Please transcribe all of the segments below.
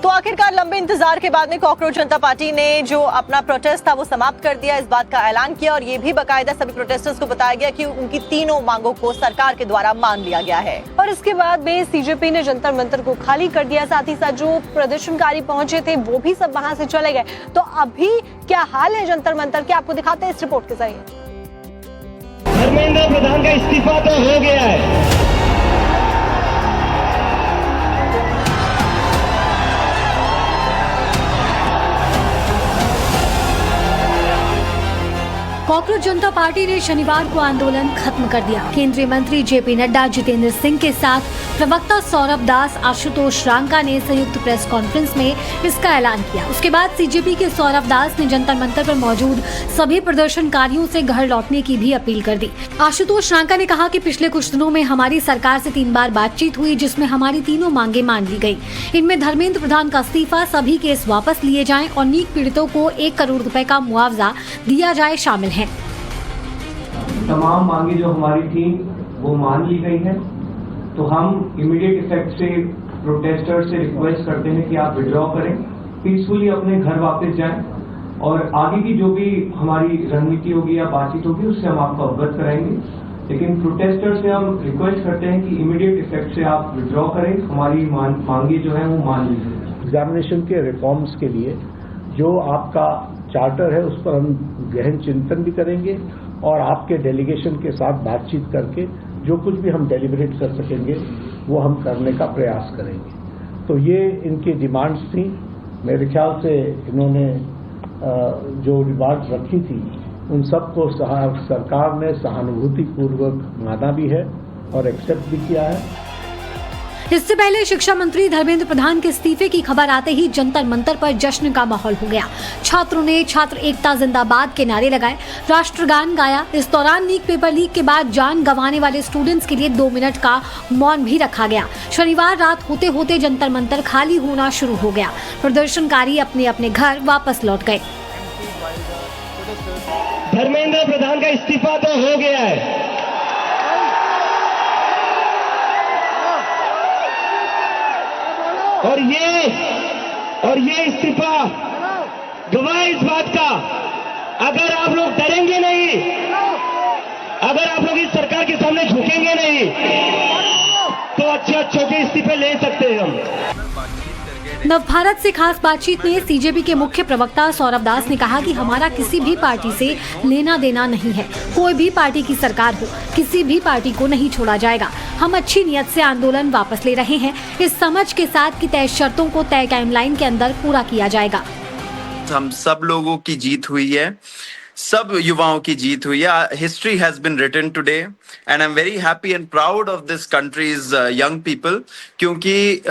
तो आखिरकार लंबे इंतजार के बाद में कॉकरोच जनता पार्टी ने जो अपना प्रोटेस्ट था वो समाप्त कर दिया, इस बात का ऐलान किया और ये भी बाकायदा सभी प्रोटेस्टर्स को बताया गया कि उनकी तीनों मांगों को सरकार के द्वारा मान लिया गया है। और इसके बाद में सीजेपी ने जंतर मंतर को खाली कर दिया, साथ ही साथ जो प्रदर्शनकारी पहुंचे थे वो भी सब वहां से चले गए। तो अभी क्या हाल है जंतर मंतर के, आपको दिखाते हैं इस रिपोर्ट के जरिए। धर्मेंद्र प्रधान का इस्तीफा तो हो गया है। कॉकरोच जनता पार्टी ने शनिवार को आंदोलन खत्म कर दिया। केंद्रीय मंत्री जेपी नड्डा, जितेंद्र सिंह के साथ प्रवक्ता सौरभ दास, आशुतोष रांका ने संयुक्त प्रेस कॉन्फ्रेंस में इसका ऐलान किया। उसके बाद सीजेपी के सौरभ दास ने जंतर मंतर पर मौजूद सभी प्रदर्शनकारियों से घर लौटने की भी अपील कर दी। आशुतोष रांका ने कहा कि पिछले कुछ दिनों में हमारी सरकार से 3 बार बातचीत हुई, जिसमें हमारी तीनों मांगे मान ली गयी। इनमें धर्मेंद्र प्रधान का इस्तीफा, सभी केस वापस लिए जाएं और नीक पीड़ितों को 1 करोड़ रुपए का मुआवजा दिया जाए शामिल है। तमाम मांगे जो हमारी थी वो मान ली गई है। तो हम इमीडिएट इफेक्ट से प्रोटेस्टर से रिक्वेस्ट करते हैं कि आप विड्रॉ करें, पीसफुली अपने घर वापस जाएं और आगे की जो भी हमारी रणनीति होगी या बातचीत होगी उससे हम आपको अवगत कराएंगे। लेकिन प्रोटेस्टर से हम रिक्वेस्ट करते हैं कि इमीडिएट इफेक्ट से आप विड्रॉ करें, हमारी मांगे जो है वो मान लीजिए। एग्जामिनेशन के रिफॉर्म्स के लिए जो आपका चार्टर है उस पर हम गहन चिंतन भी करेंगे और आपके डेलीगेशन के साथ बातचीत करके जो कुछ भी हम डेलिब्रेट कर सकेंगे वो हम करने का प्रयास करेंगे। तो ये इनकी डिमांड्स थी। मेरे ख्याल से इन्होंने जो डिमांड्स रखी थी उन सबको सरकार ने सहानुभूतिपूर्वक माना भी है और एक्सेप्ट भी किया है। इससे पहले शिक्षा मंत्री धर्मेंद्र प्रधान के इस्तीफे की खबर आते ही जंतर मंतर पर जश्न का माहौल हो गया। छात्रों ने छात्र एकता जिंदाबाद के नारे लगाए, राष्ट्रगान गाया। इस दौरान नीट पेपर लीक के बाद जान गंवाने वाले स्टूडेंट्स के लिए 2 मिनट का मौन भी रखा गया। शनिवार रात होते होते जंतर मंतर खाली होना शुरू हो गया। प्रदर्शनकारी अपने अपने घर वापस लौट गए। धर्मेंद्र प्रधान का इस्तीफा तो हो गया है। और ये इस्तीफा गवाह इस बात का, अगर आप लोग डरेंगे नहीं, अगर आप लोग इस सरकार के सामने झुकेंगे नहीं तो अच्छे के इस्तीफे ले सकते हैं हम। नवभारत से खास बातचीत में सीजेपी के मुख्य प्रवक्ता सौरभ दास ने कहा कि हमारा किसी भी पार्टी से लेना देना नहीं है। कोई भी पार्टी की सरकार हो, किसी भी पार्टी को नहीं छोड़ा जाएगा। हम अच्छी नियत से आंदोलन वापस ले रहे हैं, इस समझ के साथ कि तय शर्तों को तय टाइमलाइन के अंदर पूरा किया जाएगा। हम सब लोगों की जीत हुई है, सब युवाओं की जीत हुई है। History has been written today and I am very happy and proud of this country's young people, क्योंकि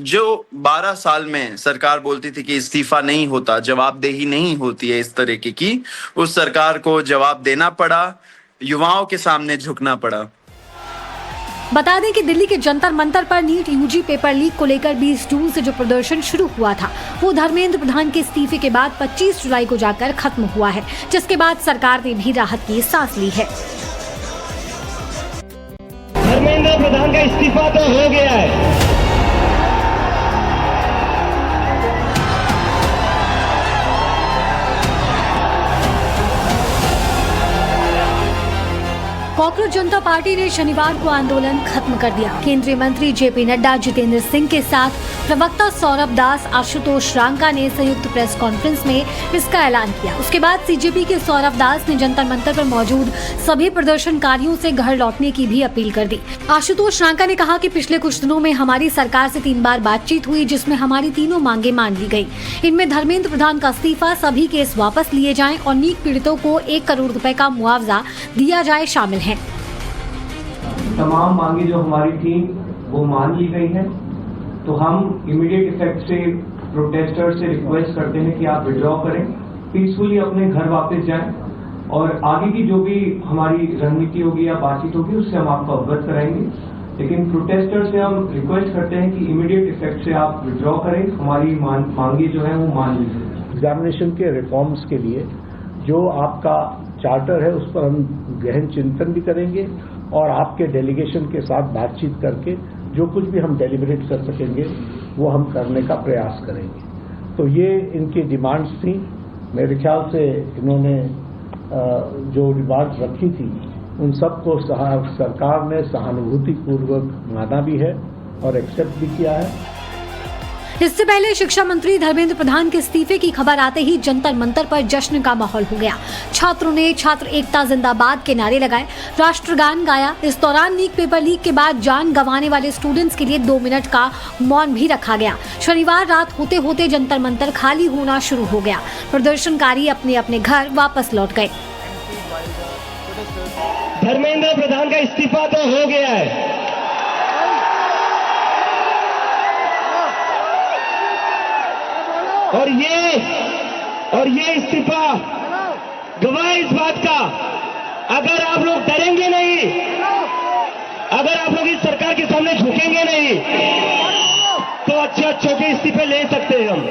जो 12 साल में सरकार बोलती थी कि इस्तीफा नहीं होता, जवाबदेही नहीं होती है इस तरीके की, उस सरकार को जवाब देना पड़ा, युवाओं के सामने झुकना पड़ा। बता दें कि दिल्ली के जंतर मंतर पर नीट यूजी पेपर लीक को लेकर 20 जून से जो प्रदर्शन शुरू हुआ था वो धर्मेंद्र प्रधान के इस्तीफे के बाद 25 जुलाई को जाकर खत्म हुआ है, जिसके बाद सरकार ने भी राहत की सांस ली है। धर्मेंद्र प्रधान का इस्तीफा तो हो गया है। कॉकरोच जनता पार्टी ने शनिवार को आंदोलन खत्म कर दिया। केंद्रीय मंत्री जेपी नड्डा, जितेंद्र सिंह के साथ प्रवक्ता सौरभ दास, आशुतोष रांका ने संयुक्त प्रेस कॉन्फ्रेंस में इसका ऐलान किया। उसके बाद सीजेपी के सौरभ दास ने जंतर मंतर पर मौजूद सभी प्रदर्शनकारियों से घर लौटने की भी अपील कर दी। आशुतोष रांका ने कहा कि पिछले कुछ दिनों में हमारी सरकार से 3 बार बातचीत हुई, जिसमें हमारी तीनों मांगे मान ली गयी। इनमें धर्मेंद्र प्रधान का इस्तीफा, सभी केस वापस लिए जाएं और नीट पीड़ितों को 1 करोड़ रुपए का मुआवजा दिया जाए शामिल है। तमाम मांगे जो हमारी थी वो मान ली गई है। तो हम इमीडिएट इफेक्ट से प्रोटेस्टर से रिक्वेस्ट करते हैं कि आप विड्रॉ करें, पीसफुली अपने घर वापस जाएं और आगे की जो भी हमारी रणनीति होगी या बातचीत होगी उससे हम आपको अवगत कराएंगे। लेकिन प्रोटेस्टर से हम रिक्वेस्ट करते हैं कि इमीडिएट इफेक्ट से आप विड्रॉ करें, हमारी मांगे जो है वो मान लीजिए। एग्जामिनेशन के रिफॉर्म्स के लिए जो आपका चार्टर है उस पर हम गहन चिंतन भी करेंगे और आपके डेलीगेशन के साथ बातचीत करके जो कुछ भी हम डेलिब्रेट कर सकेंगे वो हम करने का प्रयास करेंगे। तो ये इनकी डिमांड्स थी। मेरे ख्याल से इन्होंने जो डिमांड्स रखी थी उन सबको सरकार ने सहानुभूतिपूर्वक माना भी है और एक्सेप्ट भी किया है। इससे पहले शिक्षा मंत्री धर्मेंद्र प्रधान के इस्तीफे की खबर आते ही जंतर मंतर पर जश्न का माहौल हो गया। छात्रों ने छात्र एकता जिंदाबाद के नारे लगाए, राष्ट्रगान गाया। इस दौरान लीक पेपर लीक के बाद जान गंवाने वाले स्टूडेंट्स के लिए 2 मिनट का मौन भी रखा गया। शनिवार रात होते होते जंतर मंतर खाली होना शुरू हो गया। प्रदर्शनकारी अपने अपने घर वापस लौट गए। धर्मेंद्र प्रधान का इस्तीफा तो हो गया है, और ये इस्तीफा गवाह इस बात का, अगर आप लोग डरेंगे नहीं, अगर आप लोग इस सरकार के सामने झुकेंगे नहीं, तो अच्छे के इस्तीफे ले सकते हैं हम।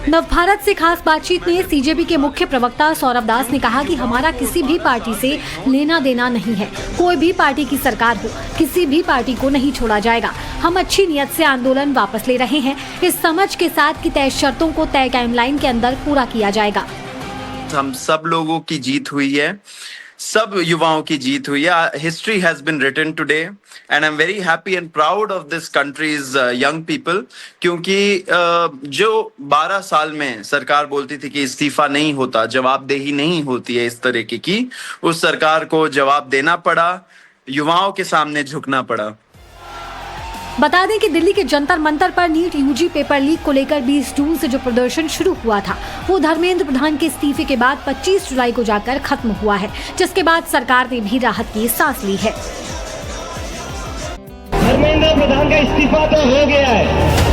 नवभारत से खास बातचीत में सीजेपी के मुख्य प्रवक्ता सौरभ दास ने कहा कि हमारा किसी भी पार्टी से लेना देना नहीं है। कोई भी पार्टी की सरकार हो, किसी भी पार्टी को नहीं छोड़ा जाएगा। हम अच्छी नियत से आंदोलन वापस ले रहे हैं, इस समझ के साथ कि तय शर्तों को तय टाइमलाइन के अंदर पूरा किया जाएगा। हम सब लोगों की जीत हुई है, सब युवाओं की जीत हुई है। History has been written today and I am very happy and proud of this country's young people, क्योंकि जो 12 साल में सरकार बोलती थी कि इस्तीफा नहीं होता, जवाबदेही नहीं होती है इस तरीके की, उस सरकार को जवाब देना पड़ा, युवाओं के सामने झुकना पड़ा। बता दें कि दिल्ली के जंतर मंतर पर नीट यूजी पेपर लीक को लेकर 20 जून से जो प्रदर्शन शुरू हुआ था वो धर्मेंद्र प्रधान के इस्तीफे के बाद 25 जुलाई को जाकर खत्म हुआ है, जिसके बाद सरकार ने भी राहत की सांस ली है। धर्मेंद्र प्रधान का इस्तीफा तो हो गया है,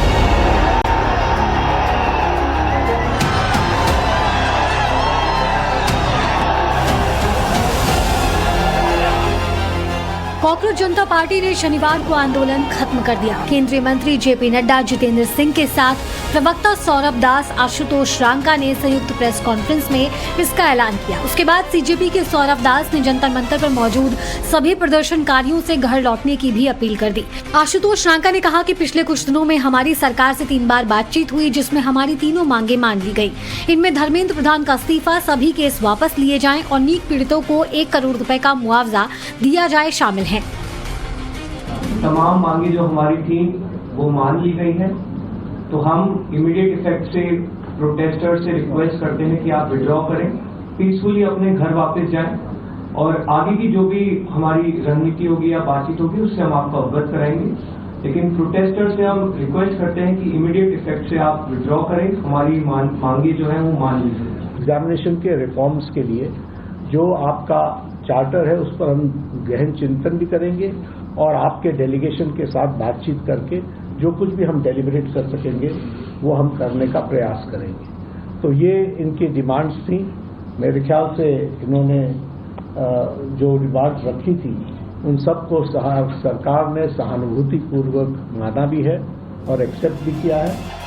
कॉकरोच जनता पार्टी ने शनिवार को आंदोलन खत्म कर दिया। केंद्रीय मंत्री जेपी नड्डा, जितेंद्र सिंह के साथ प्रवक्ता सौरभ दास, आशुतोष रांका ने संयुक्त प्रेस कॉन्फ्रेंस में इसका ऐलान किया। उसके बाद सीजेपी के सौरभ दास ने जंतर मंतर पर मौजूद सभी प्रदर्शनकारियों से घर लौटने की भी अपील कर दी। आशुतोष रांका ने कहा कि पिछले कुछ दिनों में हमारी सरकार से 3 बार बातचीत हुई, जिसमें हमारी तीनों मांगे मान ली गयी। इनमें धर्मेंद्र प्रधान का इस्तीफा, सभी केस वापस लिए जाएं और नीट पीड़ितों को 1 करोड़ रुपए का मुआवजा दिया जाए शामिल है। तमाम मांगे जो हमारी थी वो मान ली गई है। तो हम इमीडिएट इफेक्ट से प्रोटेस्टर्स से रिक्वेस्ट करते हैं कि आप विड्रॉ करें, पीसफुली अपने घर वापस जाएं और आगे की जो भी हमारी रणनीति होगी या बातचीत होगी उससे हम आपको अवगत कराएंगे। लेकिन प्रोटेस्टर्स से हम रिक्वेस्ट करते हैं कि इमीडिएट इफेक्ट से आप विड्रॉ करें, हमारी मांगे जो है वो मान लीजिए। एग्जामिनेशन के रिफॉर्म्स के लिए जो आपका चार्टर है उस पर हम गहन चिंतन भी करेंगे और आपके डेलीगेशन के साथ बातचीत करके जो कुछ भी हम डेलिब्रेट कर सकेंगे वो हम करने का प्रयास करेंगे। तो ये इनकी डिमांड्स थी। मेरे ख्याल से इन्होंने जो डिमांड्स रखी थी उन सबको सरकार ने सहानुभूतिपूर्वक माना भी है और एक्सेप्ट भी किया है।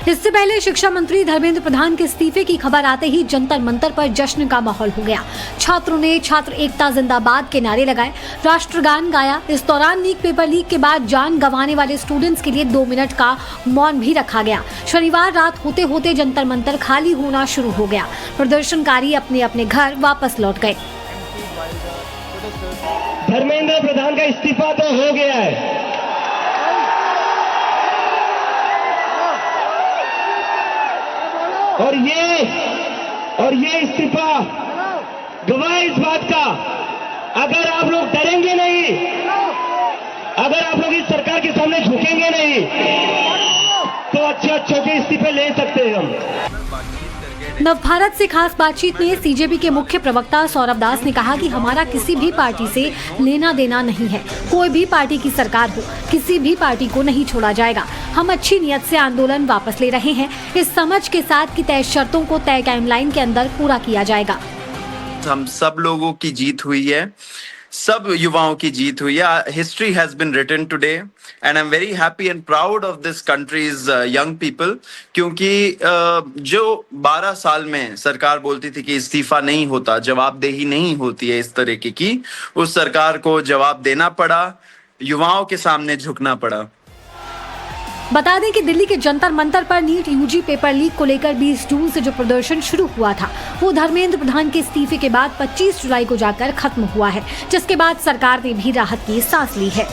इससे पहले शिक्षा मंत्री धर्मेंद्र प्रधान के इस्तीफे की खबर आते ही जंतर मंतर पर जश्न का माहौल हो गया। छात्रों ने छात्र एकता जिंदाबाद के नारे लगाए, राष्ट्रगान गाया। इस दौरान लीक पेपर लीक के बाद जान गंवाने वाले स्टूडेंट्स के लिए 2 मिनट का मौन भी रखा गया। शनिवार रात होते होते जंतर मंतर खाली होना शुरू हो गया। प्रदर्शनकारी अपने अपने घर वापस लौट गए। धर्मेंद्र प्रधान का इस्तीफा तो हो गया है, और ये इस्तीफा गवाह इस बात का, अगर आप लोग डरेंगे नहीं, अगर आप लोग इस सरकार के सामने झुकेंगे नहीं, तो अच्छे के इस्तीफे ले सकते हैं हम। नवभारत से खास बातचीत में सीजेपी के मुख्य प्रवक्ता सौरभ दास ने कहा कि हमारा किसी भी पार्टी से लेना देना नहीं है। कोई भी पार्टी की सरकार हो, किसी भी पार्टी को नहीं छोड़ा जाएगा। हम अच्छी नियत से आंदोलन वापस ले रहे हैं, इस समझ के साथ कि तय शर्तों को तय टाइमलाइन के अंदर पूरा किया जाएगा। हम सब लोगों की जीत हुई है, सब युवाओं की जीत हुई है। History has been written today and I am very happy and proud of this country's young people, क्योंकि जो 12 साल में सरकार बोलती थी कि इस्तीफा नहीं होता, जवाबदेही नहीं होती है इस तरीके की, उस सरकार को जवाब देना पड़ा, युवाओं के सामने झुकना पड़ा। बता दें कि दिल्ली के जंतर मंतर पर नीट यूजी पेपर लीक को लेकर 20 जून से जो प्रदर्शन शुरू हुआ था वो धर्मेंद्र प्रधान के इस्तीफे के बाद 25 जुलाई को जाकर खत्म हुआ है, जिसके बाद सरकार ने भी राहत की सांस ली है।